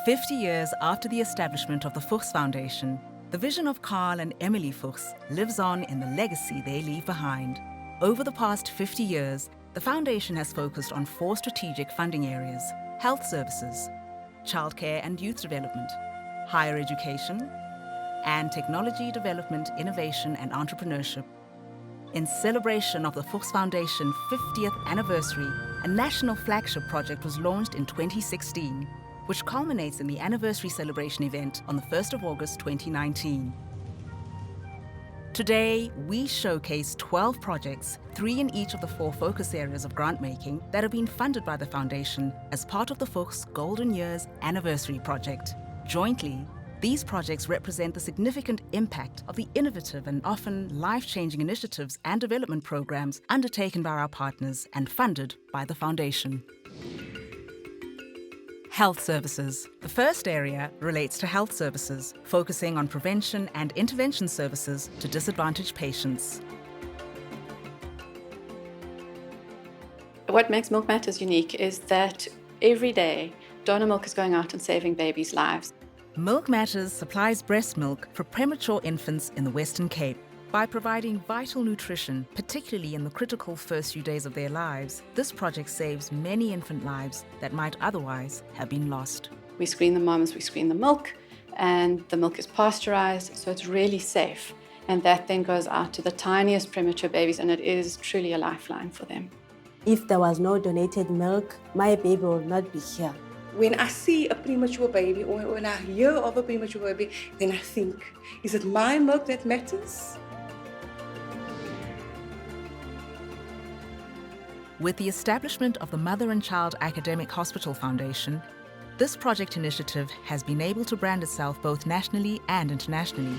50 years after the establishment of the Fuchs Foundation, the vision of Carl and Emily Fuchs lives on in the legacy they leave behind. Over the past 50 years, the foundation has focused on 4 strategic funding areas: health services, childcare and youth development, higher education, and technology development, innovation and entrepreneurship. In celebration of the Fuchs Foundation 50th anniversary, a national flagship project was launched in 2016, which culminates in the anniversary celebration event on the 1st of August 2019. Today, we showcase 12 projects, 3 in each of the 4 focus areas of grant-making that have been funded by the Foundation as part of the Fuchs Golden Years Anniversary Project. Jointly, these projects represent the significant impact of the innovative and often life-changing initiatives and development programs undertaken by our partners and funded by the Foundation. Health services. The first area relates to health services, focusing on prevention and intervention services to disadvantaged patients. What makes Milk Matters unique is that every day, donor milk is going out and saving babies' lives. Milk Matters supplies breast milk for premature infants in the Western Cape. By providing vital nutrition, particularly in the critical first few days of their lives, this project saves many infant lives that might otherwise have been lost. We screen the mums, we screen the milk, and the milk is pasteurized, so it's really safe. And that then goes out to the tiniest premature babies, and it is truly a lifeline for them. If there was no donated milk, my baby would not be here. When I see a premature baby, or when I hear of a premature baby, then I think, is it my milk that matters? With the establishment of the Mother and Child Academic Hospital Foundation, this project initiative has been able to brand itself both nationally and internationally,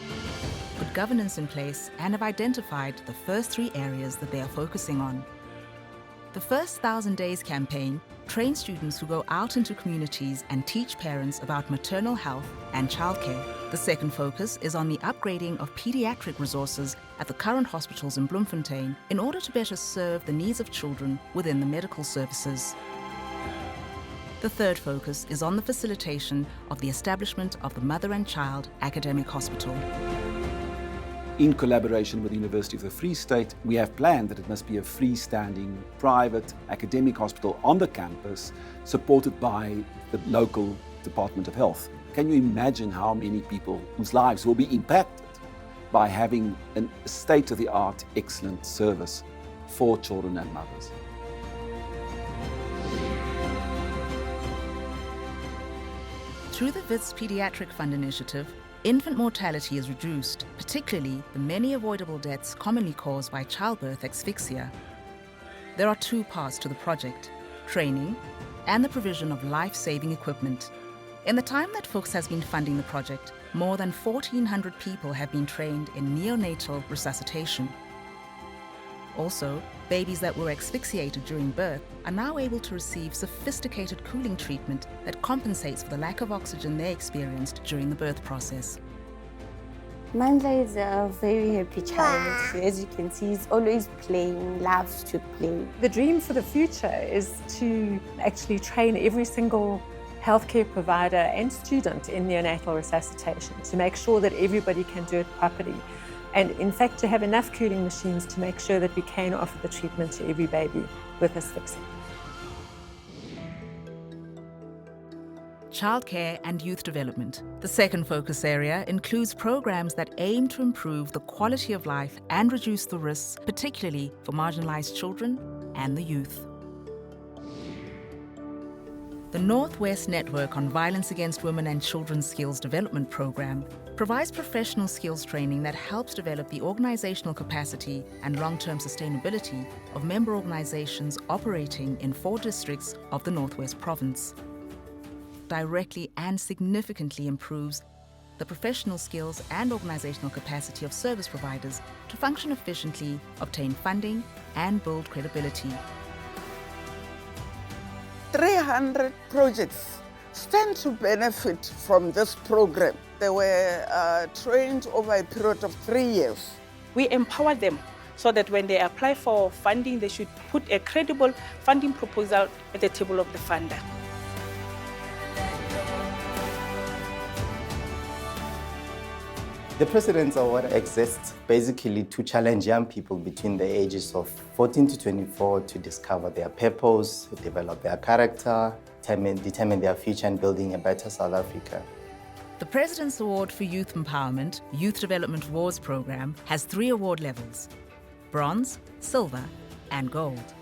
put governance in place, and have identified the first 3 areas that they are focusing on. The first 1,000 Days campaign trains students who go out into communities and teach parents about maternal health and childcare. The second focus is on the upgrading of pediatric resources at the current hospitals in Bloemfontein in order to better serve the needs of children within the medical services. The third focus is on the facilitation of the establishment of the Mother and Child Academic Hospital. In collaboration with the University of the Free State, we have planned that it must be a freestanding, private academic hospital on the campus, supported by the local Department of Health. Can you imagine how many people whose lives will be impacted by having a state-of-the-art, excellent service for children and mothers? Through the WITS Pediatric Fund initiative, infant mortality is reduced, particularly the many avoidable deaths commonly caused by childbirth asphyxia. There are 2 parts to the project: training and the provision of life-saving equipment. In the time that Fuchs has been funding the project, more than 1,400 people have been trained in neonatal resuscitation. Also, babies that were asphyxiated during birth are now able to receive sophisticated cooling treatment that compensates for the lack of oxygen they experienced during the birth process. Mandla is a very happy child. As you can see, he's always playing, loves to play. The dream for the future is to actually train every single healthcare provider and student in neonatal resuscitation to make sure that everybody can do it properly. And in fact, to have enough cooling machines to make sure that we can offer the treatment to every baby with asphyxia. Childcare and youth development. The second focus area includes programs that aim to improve the quality of life and reduce the risks, particularly for marginalized children and the youth. The Northwest Network on Violence Against Women and Children's Skills Development Program provides professional skills training that helps develop the organizational capacity and long-term sustainability of member organizations operating in 4 districts of the Northwest Province. Directly and significantly improves the professional skills and organizational capacity of service providers to function efficiently, obtain funding, and build credibility. 300 projects stand to benefit from this program. They were trained over a period of 3 years. We empower them so that when they apply for funding, they should put a credible funding proposal at the table of the funder. The President's Award exists basically to challenge young people between the ages of 14 to 24 to discover their purpose, develop their character, determine their future in building a better South Africa. The President's Award for Youth Empowerment Youth Development Awards program has 3 award levels: bronze, silver, and gold.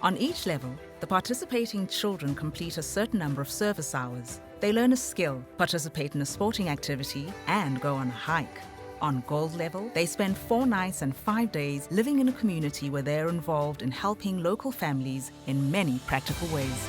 On each level, the participating children complete a certain number of service hours. They learn a skill, participate in a sporting activity, and go on a hike. On gold level, they spend 4 nights and 5 days living in a community where they're involved in helping local families in many practical ways.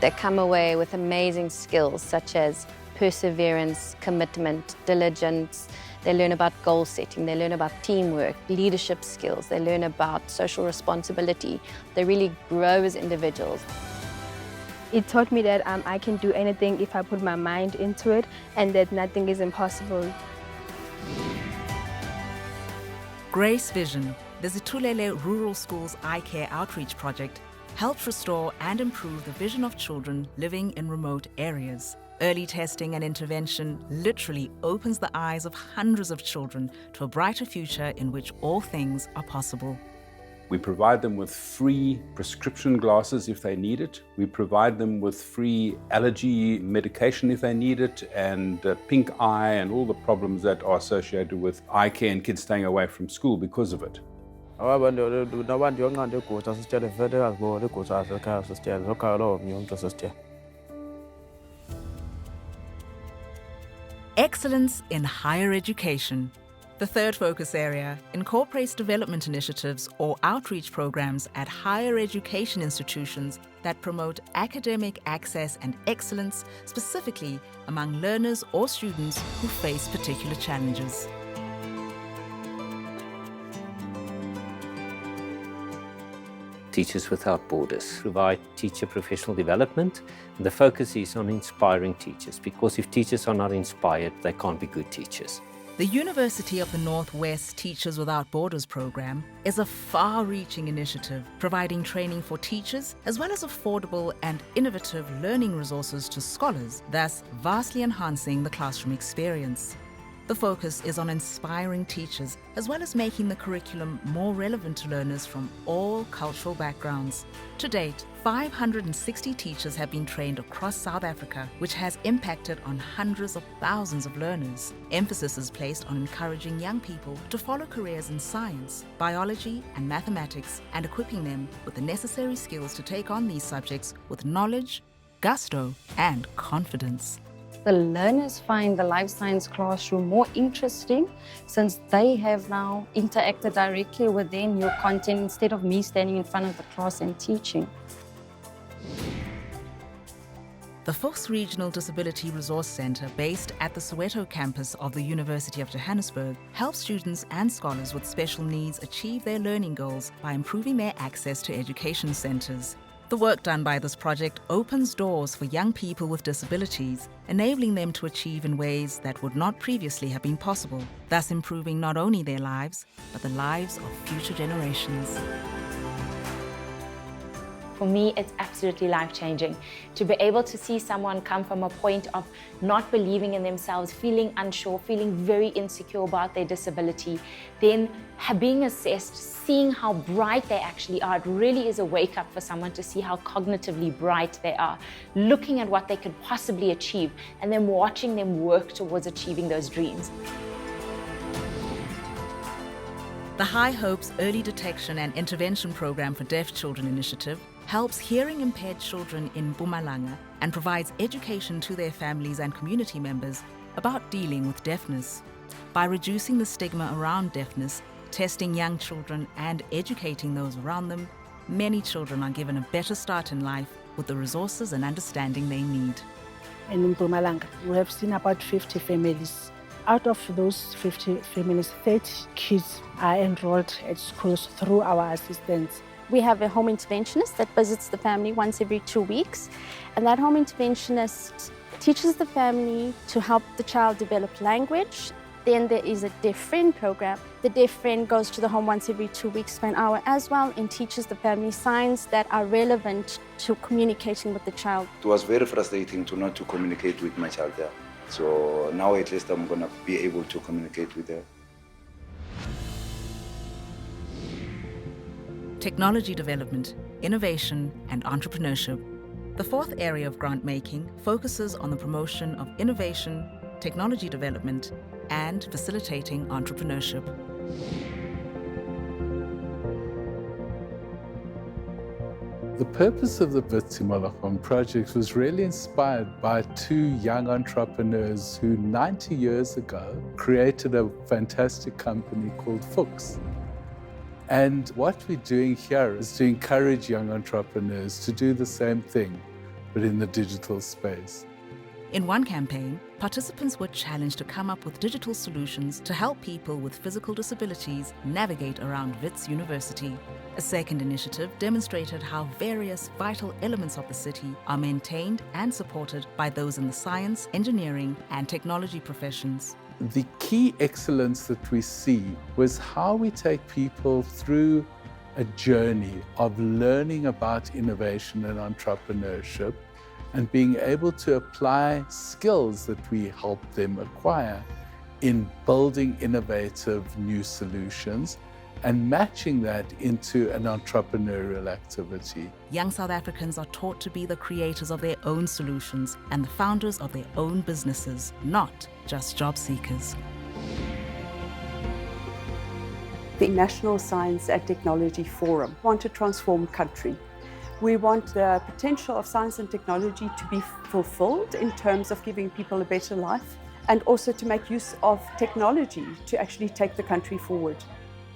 They come away with amazing skills such as perseverance, commitment, diligence. They learn about goal setting, they learn about teamwork, leadership skills, they learn about social responsibility. They really grow as individuals. It taught me that I can do anything if I put my mind into it, and that nothing is impossible. Grace Vision, the Zitulele Rural Schools Eye Care Outreach Project, helps restore and improve the vision of children living in remote areas. Early testing and intervention literally opens the eyes of hundreds of children to a brighter future in which all things are possible. We provide them with free prescription glasses if they need it. We provide them with free allergy medication if they need it, and pink eye and all the problems that are associated with eye care and kids staying away from school because of it. Excellence in higher education. The third focus area incorporates development initiatives or outreach programs at higher education institutions that promote academic access and excellence, specifically among learners or students who face particular challenges. Teachers Without Borders provide teacher professional development, and the focus is on inspiring teachers, because if teachers are not inspired, they can't be good teachers. The University of the Northwest Teachers Without Borders program is a far-reaching initiative providing training for teachers as well as affordable and innovative learning resources to scholars, thus vastly enhancing the classroom experience. The focus is on inspiring teachers as well as making the curriculum more relevant to learners from all cultural backgrounds. To date, 560 teachers have been trained across South Africa, which has impacted on hundreds of thousands of learners. Emphasis is placed on encouraging young people to follow careers in science, biology, and mathematics, and equipping them with the necessary skills to take on these subjects with knowledge, gusto, and confidence. The learners find the life science classroom more interesting since they have now interacted directly with their new content instead of me standing in front of the class and teaching. The Fuchs Regional Disability Resource Centre, based at the Soweto campus of the University of Johannesburg, helps students and scholars with special needs achieve their learning goals by improving their access to education centres. The work done by this project opens doors for young people with disabilities, enabling them to achieve in ways that would not previously have been possible, thus improving not only their lives, but the lives of future generations. For me, it's absolutely life-changing to be able to see someone come from a point of not believing in themselves, feeling unsure, feeling very insecure about their disability, then being assessed, seeing how bright they actually are. It really is a wake-up for someone to see how cognitively bright they are, looking at what they could possibly achieve, and then watching them work towards achieving those dreams. The High Hopes Early Detection and Intervention Program for Deaf Children initiative helps hearing-impaired children in Mpumalanga and provides education to their families and community members about dealing with deafness. By reducing the stigma around deafness, testing young children and educating those around them, many children are given a better start in life with the resources and understanding they need. In Mpumalanga, we have seen about 50 families. Out of those 50 families, 30 kids are enrolled at schools through our assistance. We have a home interventionist that visits the family once every 2 weeks, and that home interventionist teaches the family to help the child develop language. Then there is a deaf friend program. The deaf friend goes to the home once every 2 weeks for an hour as well and teaches the family signs that are relevant to communicating with the child. It was very frustrating to not to communicate with my child there. So now at least I'm going to be able to communicate with her. Technology development, innovation, and entrepreneurship. The fourth area of grant making focuses on the promotion of innovation, technology development, and facilitating entrepreneurship. The purpose of the Wits Imologong project was really inspired by two young entrepreneurs who 90 years ago created a fantastic company called Fuchs. And what we're doing here is to encourage young entrepreneurs to do the same thing, but in the digital space. In one campaign, participants were challenged to come up with digital solutions to help people with physical disabilities navigate around Wits University. A second initiative demonstrated how various vital elements of the city are maintained and supported by those in the science, engineering, and technology professions. The key excellence that we see was how we take people through a journey of learning about innovation and entrepreneurship and being able to apply skills that we help them acquire in building innovative new solutions and matching that into an entrepreneurial activity. Young South Africans are taught to be the creators of their own solutions and the founders of their own businesses, not just job seekers. The National Science and Technology Forum want to transform country. We want the potential of science and technology to be fulfilled in terms of giving people a better life and also to make use of technology to actually take the country forward.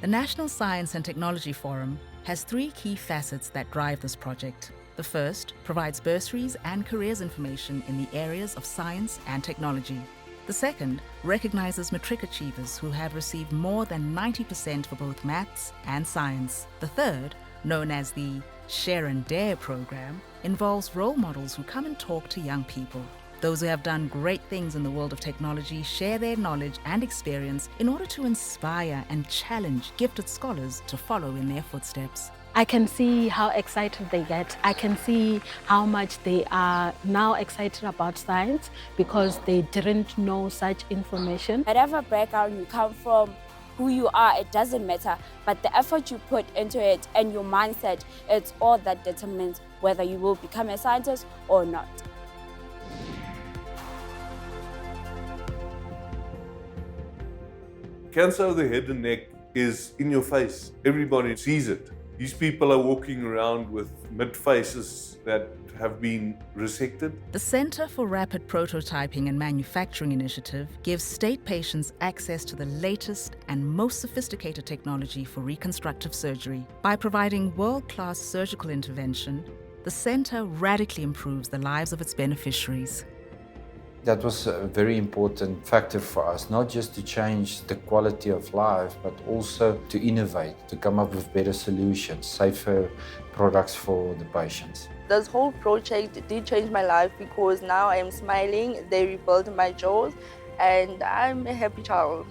The National Science and Technology Forum has three key facets that drive this project. The first provides bursaries and careers information in the areas of science and technology. The second recognizes matric achievers who have received more than 90% for both maths and science. The third, known as the Share and Dare program, involves role models who come and talk to young people. Those who have done great things in the world of technology share their knowledge and experience in order to inspire and challenge gifted scholars to follow in their footsteps. I can see how excited they get. I can see how much they are now excited about science because they didn't know such information. Whatever background you come from, who you are, it doesn't matter. But the effort you put into it and your mindset, it's all that determines whether you will become a scientist or not. Cancer of the head and neck is in your face. Everybody sees it. These people are walking around with mid-faces that have been resected. The Center for Rapid Prototyping and Manufacturing Initiative gives state patients access to the latest and most sophisticated technology for reconstructive surgery. By providing world-class surgical intervention, the center radically improves the lives of its beneficiaries. That was a very important factor for us, not just to change the quality of life, but also to innovate, to come up with better solutions, safer products for the patients. This whole project did change my life because now I am smiling, they rebuilt my jaws, and I'm a happy child.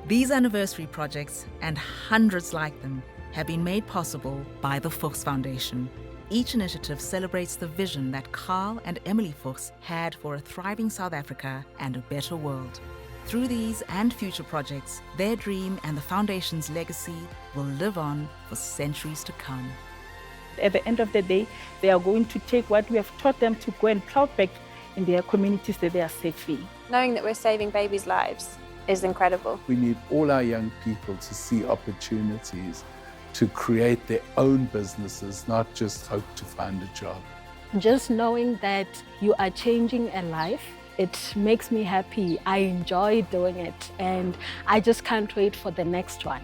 These anniversary projects and hundreds like them have been made possible by the Fuchs Foundation. Each initiative celebrates the vision that Carl and Emily Fuchs had for a thriving South Africa and a better world. Through these and future projects, their dream and the Foundation's legacy will live on for centuries to come. At the end of the day, they are going to take what we have taught them to go and plow back in their communities that they are safe in. Knowing that we're saving babies' lives is incredible. We need all our young people to see opportunities to create their own businesses, not just hope to find a job. Just knowing that you are changing a life, it makes me happy. I enjoy doing it and I just can't wait for the next one.